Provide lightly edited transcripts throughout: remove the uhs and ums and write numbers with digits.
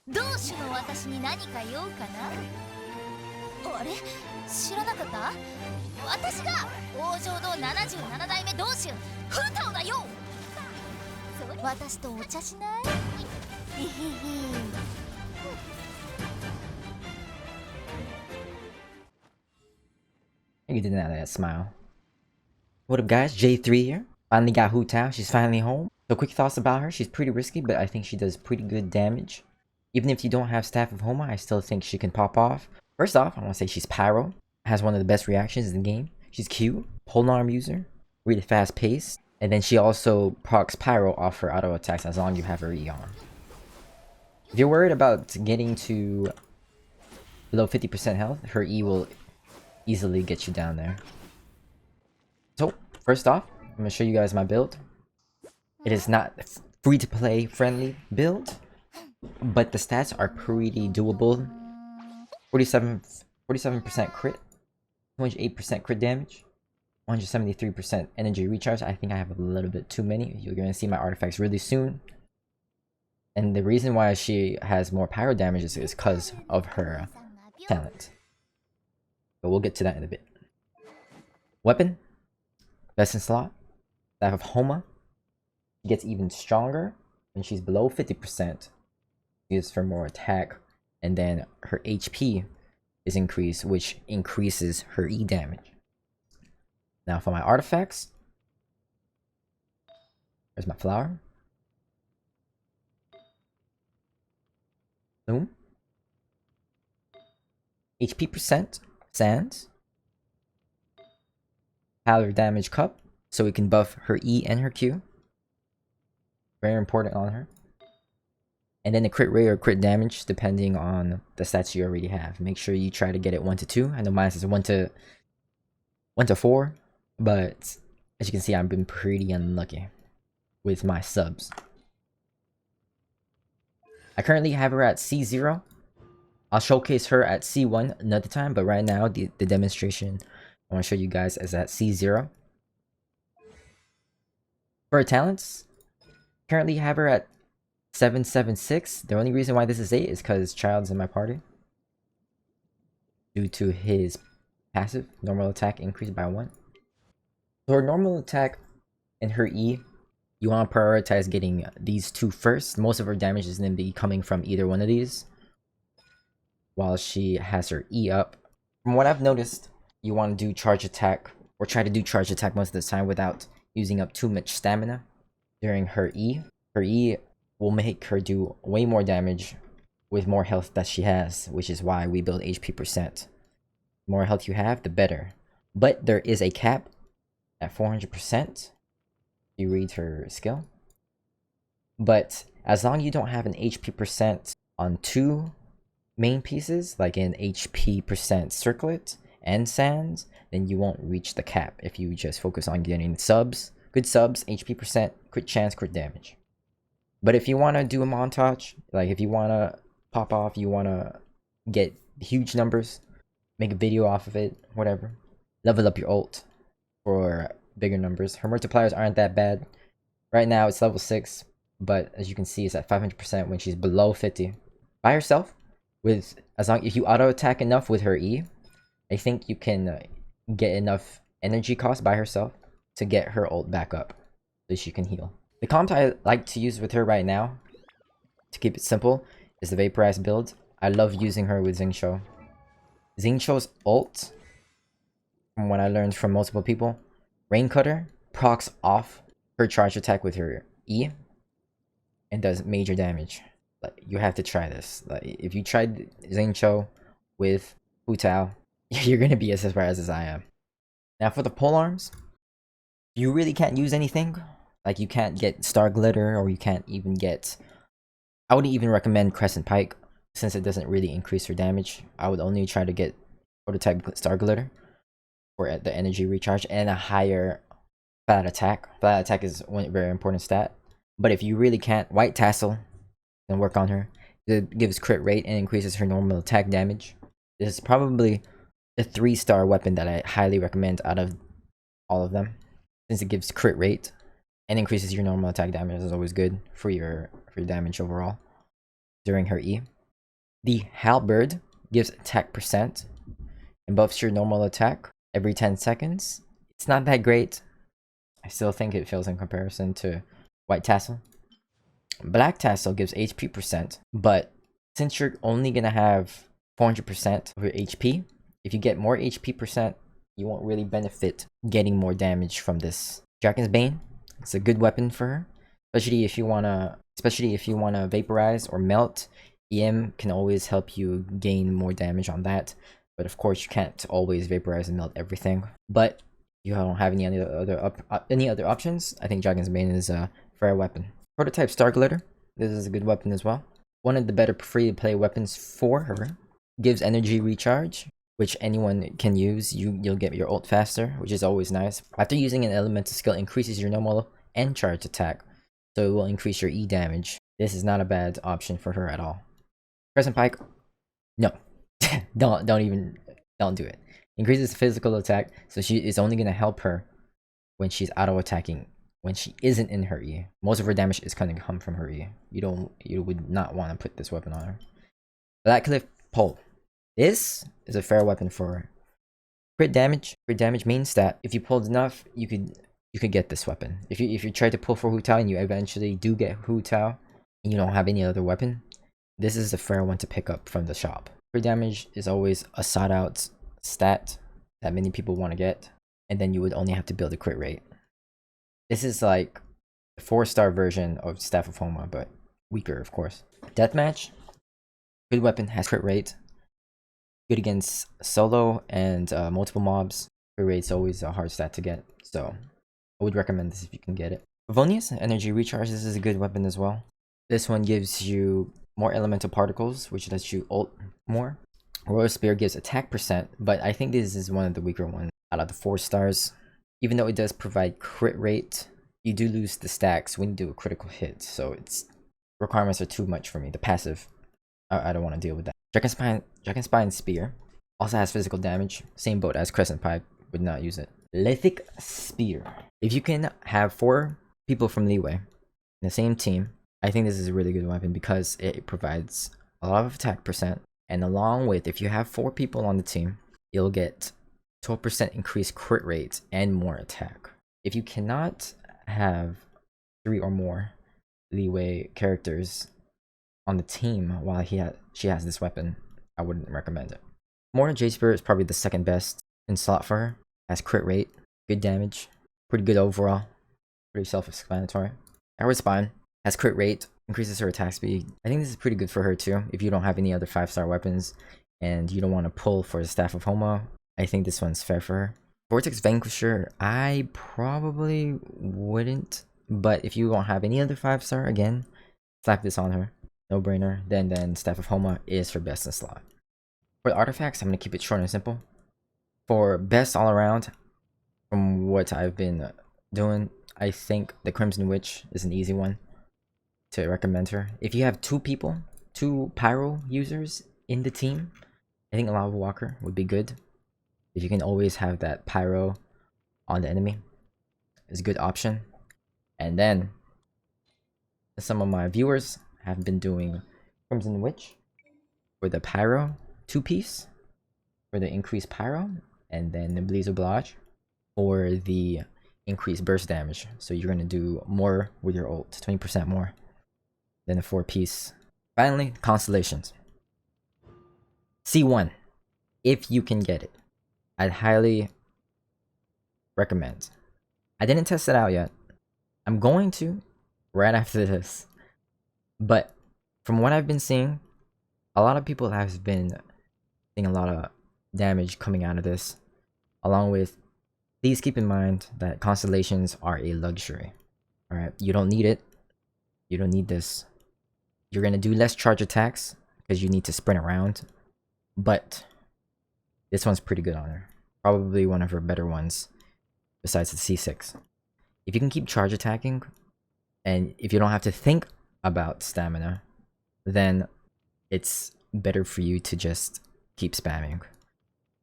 同種の私に何か用かな。あれ、知らなかった。私が王城堂77代目同種フータオだよ。私とお茶しない？ひひひ。You didn't have that smile. What up, guys? J3 here. Finally got Hu Tao. She's finally home. So quick thoughts about her. She's pretty risky, but I think she does pretty good damage. Even if you don't have Staff of Homa, I still think she can pop off. First off, I want to say she's Pyro. Has one of the best reactions in the game. She's cute. Polearm user. Really fast paced. And then she also procs Pyro off her auto attacks as long as you have her E on. If you're worried about getting to below 50% health, her E will easily get you down there. So, first off, I'm going to show you guys my build. It is not free to play friendly build, but the stats are pretty doable. 47% crit, 208% crit damage, 173% energy recharge. I think I have a little bit too many. You're going to see my artifacts really soon. And the reason why she has more pyro damage is because of her talent. But we'll get to that in a bit. Weapon, best in slot, Staff of Homa. She gets even stronger when she's below 50%. Used for more attack, and then her HP is increased, which increases her E damage. Now for my artifacts, there's my flower. Boom. HP percent, sands. Power damage cup, so we can buff her E and her Q. Very important on her. And then the crit rate or crit damage, depending on the stats you already have. Make sure you try to get it 1 to 2. I know mine is 1 to 4, but as you can see, I've been pretty unlucky with my subs. I currently have her at C0. I'll showcase her at C1 another time, but right now the demonstration I want to show you guys is at C0. For her talents, currently have her at 776. The only reason why this is 8 is because Child's in my party. Due to his passive, normal attack increased by 1. So her normal attack and her E, you want to prioritize getting these two first. Most of her damage is going to be coming from either one of these, while she has her E up. From what I've noticed, you want to do charge attack, or try to do charge attack most of the time without using up too much stamina during her E. Her E will make her do way more damage with more health that she has, which is why we build HP percent. The more health you have, the better. But there is a cap at 400%. You read her skill. But as long as you don't have an HP percent on 2 main pieces, like an HP percent circlet and sands, then you won't reach the cap if you just focus on getting subs, good subs, HP percent, crit chance, crit damage. But if you want to do a montage, like if you want to pop off, you want to get huge numbers, make a video off of it, whatever, level up your ult for bigger numbers. Her multipliers aren't that bad. Right now it's level 6, but as you can see, it's at 500% when she's below 50. By herself, with as long if you auto attack enough with her E, I think you can get enough energy cost by herself to get her ult back up so she can heal. The comp I like to use with her right now, to keep it simple, is the Vaporize build. I love using her with Xingqiu. Xingqiu's ult, from what I learned from multiple people, Rain Cutter procs off her charge attack with her E and does major damage. Like, you have to try this. Like, if you tried Xingqiu with Hu Tao, you're gonna be as surprised as I am. Now for the polearms, you really can't use anything. Like, you can't get Star Glitter, or you can't even get... I wouldn't even recommend Crescent Pike, since it doesn't really increase her damage. I would only try to get Prototype Star Glitter for the energy recharge and a higher flat attack. Flat attack is one very important stat. But if you really can't, White Tassel, then work on her. It gives crit rate and increases her normal attack damage. This is probably the 3-star weapon that I highly recommend out of all of them, since it gives crit rate and increases your normal attack damage. Is always good for your damage overall during her E. The halberd gives attack percent and buffs your normal attack every 10 seconds. It's not that great. I still think it fails in comparison to white tassel. Black tassel gives HP percent, but since you're only gonna have 400% of your HP, if you get more HP percent, you won't really benefit getting more damage from this. Dragon's Bane, it's a good weapon for her, especially if you wanna vaporize or melt. EM can always help you gain more damage on that, but of course you can't always vaporize and melt everything. But if you don't have any other options, I think Dragon's Bane is a fair weapon. Prototype Star Glitter, this is a good weapon as well. One of the better free-to-play weapons for her. Gives energy recharge, which anyone can use. You'll get your ult faster, which is always nice. After using an elemental skill, increases your normal and charge attack, so it will increase your E damage. This is not a bad option for her at all. Crescent Pike, no, don't do it. Increases physical attack, so she is only gonna help her when she's auto attacking. When she isn't in her E, most of her damage is gonna come from her E. You would not want to put this weapon on her. Blackcliff Pole. This is a fair weapon for her. Crit damage main stat. If you pulled enough, you could get this weapon. If you try to pull for Hu Tao and you eventually do get Hu Tao and you don't have any other weapon, this is a fair one to pick up from the shop. Crit damage is always a sought out stat that many people want to get, and then you would only have to build a crit rate. This is like the 4-star version of Staff of Homa, but weaker, of course. Deathmatch. Good weapon, has crit rate. Good against solo and multiple mobs. Crit rate's always a hard stat to get, so I would recommend this if you can get it. Favonius, Energy Recharge. This is a good weapon as well. This one gives you more elemental particles, which lets you ult more. Royal Spear gives attack percent, but I think this is one of the weaker ones out of the 4 stars. Even though it does provide crit rate, you do lose the stacks when you do a critical hit, so its requirements are too much for me. The passive, I don't want to deal with that. Dragon Spine Spear also has physical damage. Same boat as Crescent Pipe, would not use it. Lithic Spear. If you can have 4 people from Leeway in the same team, I think this is a really good weapon because it provides a lot of attack percent, and along with, if you have 4 people on the team, you'll get 12% increased crit rate and more attack. If you cannot have 3 or more Leeway characters on the team while she has this weapon, I wouldn't recommend it. Mortal Jade Spirit is probably the second best in slot for her. Has crit rate, good damage, pretty good overall, pretty self-explanatory. Coward Spine has crit rate, increases her attack speed. I think this is pretty good for her too. If you don't have any other 5-star weapons and you don't want to pull for the Staff of Homa, I think this one's fair for her. Vortex Vanquisher, I probably wouldn't, but if you don't have any other 5-star, again, slap this on her. No brainer. Then Staff of Homa is her best in slot. For the artifacts, I'm going to keep it short and simple. For best all around, from what I've been doing, I think the Crimson Witch is an easy one to recommend her. If you have 2 people, 2 Pyro users in the team, I think Lava Walker would be good. If you can always have that Pyro on the enemy, it's a good option. And then some of my viewers have been doing Crimson Witch for the Pyro 2-piece for the increased Pyro, and then the Blaze Oblige for the increased burst damage. So you're going to do more with your ult, 20% more than the 4-piece. Finally, Constellations. C1, if you can get it. I'd highly recommend. I didn't test it out yet. I'm going to right after this. But from what I've been seeing, a lot of people have been seeing a lot of damage coming out of this. Along with, please keep in mind that Constellations are a luxury. Alright, you don't need it. You don't need this. You're going to do less charge attacks because you need to sprint around. But this one's pretty good on her. Probably one of her better ones besides the C6. If you can keep charge attacking, and if you don't have to think about stamina, then it's better for you to just keep spamming.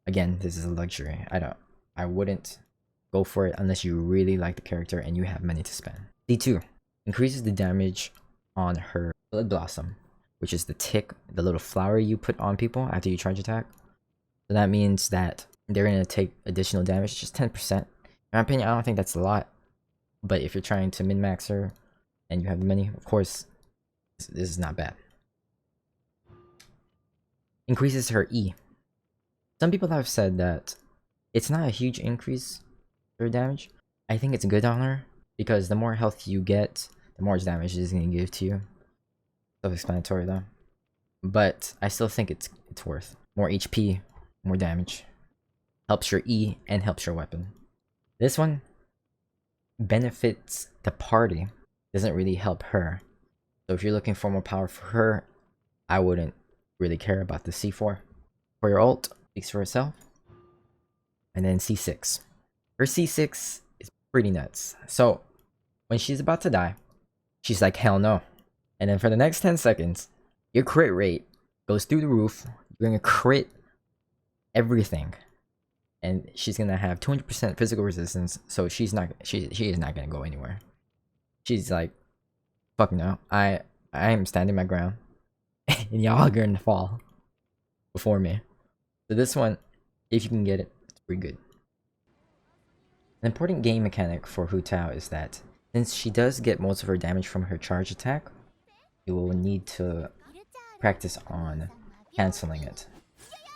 Again, this is a luxury. I wouldn't go for it unless you really like the character and you have money to spend. D2 increases the damage on her Blood Blossom, which is the tick, the little flower you put on people after you charge attack. So that means that they're gonna take additional damage, just 10%. In my opinion, I don't think that's a lot. But if you're trying to min-max her and you have the many, of course, this is not bad. Increases her E. Some people have said that it's not a huge increase for damage. I think it's good on her because the more health you get, the more damage it's going to give to you. Self-explanatory though. But I still think it's worth. More HP, more damage. Helps your E and helps your weapon. This one benefits the party. Doesn't really help her. So if you're looking for more power for her, I wouldn't really care about the C4. For your ult, speaks for itself. And then C6. Her C6 is pretty nuts. So when she's about to die, she's like, hell no. And then for the next 10 seconds, your crit rate goes through the roof. You're gonna crit everything. And she's gonna have 200% physical resistance, so she is not gonna go anywhere. She's like, fuck no, I am standing my ground, and y'all are gonna fall before me. So this one, if you can get it, it's pretty good. An important game mechanic for Hu Tao is that since she does get most of her damage from her charge attack, you will need to practice on canceling it.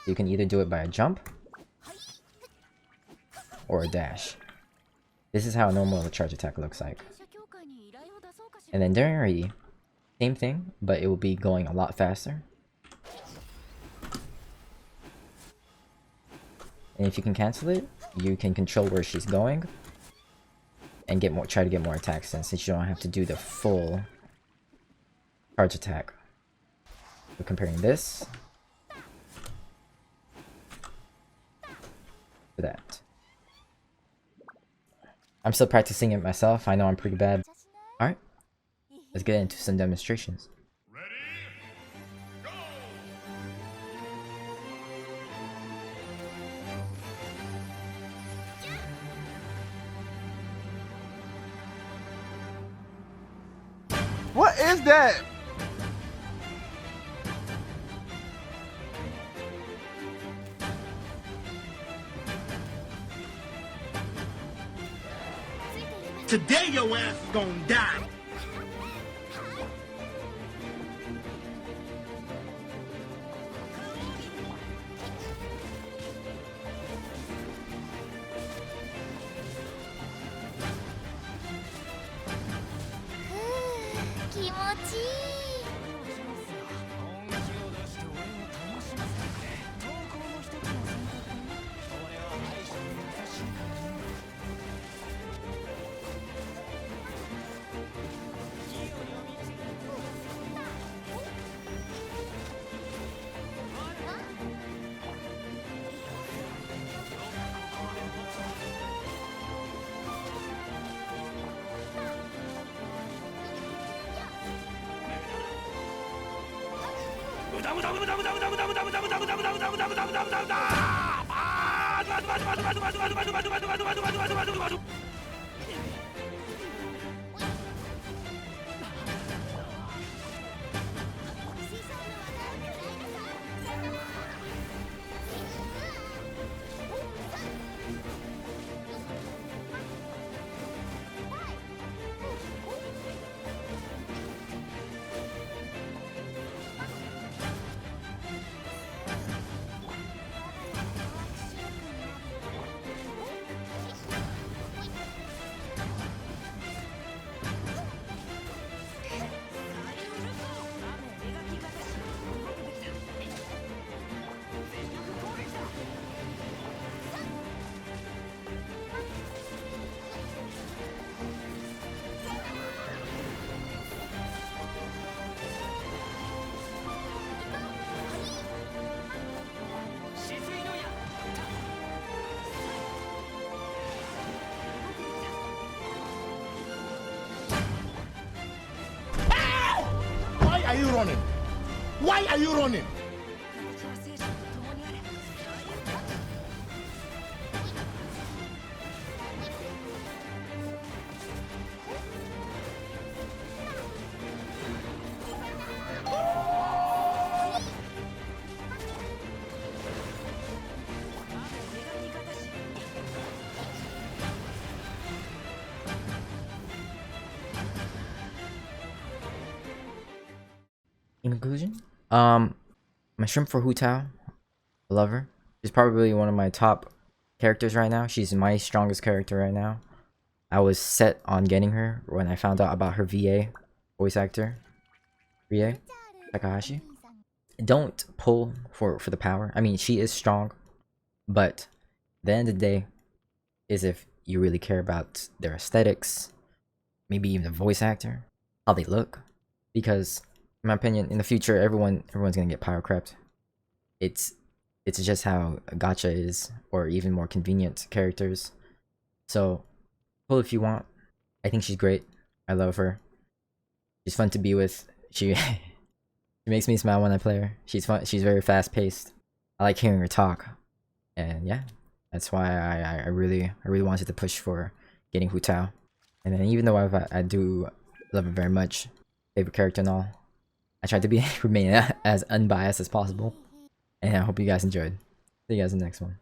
You can either do it by a jump or a dash. This is how a normal charge attack looks like. And then during her E, same thing, but it will be going a lot faster. And if you can cancel it, you can control where she's going and try to get more attacks in, since you don't have to do the full charge attack. We're comparing this to that. I'm still practicing it myself. I know I'm pretty bad. Alright, let's get into some demonstrations. What is that? Today your ass is gonna die. Why are you running? Why are you running? In conclusion, my shrimp for Hu Tao, I love her. She's probably one of my top characters right now. She's my strongest character right now. I was set on getting her when I found out about her VA voice actor, Rie Takahashi. Don't pull for the power. I mean, she is strong, but at the end of the day is if you really care about their aesthetics, maybe even the voice actor, how they look, because in my opinion, in the future, everyone's gonna get power crept. It's just how gacha is, or even more convenient characters. So pull if you want. I think she's great. I love her. She's fun to be with. She she makes me smile when I play her. She's fun. She's very fast paced. I like hearing her talk, and yeah, that's why I really wanted to push for getting Hu Tao. And then even though I do love her very much, favorite character and all, I tried to remain as unbiased as possible. And I hope you guys enjoyed. See you guys in the next one.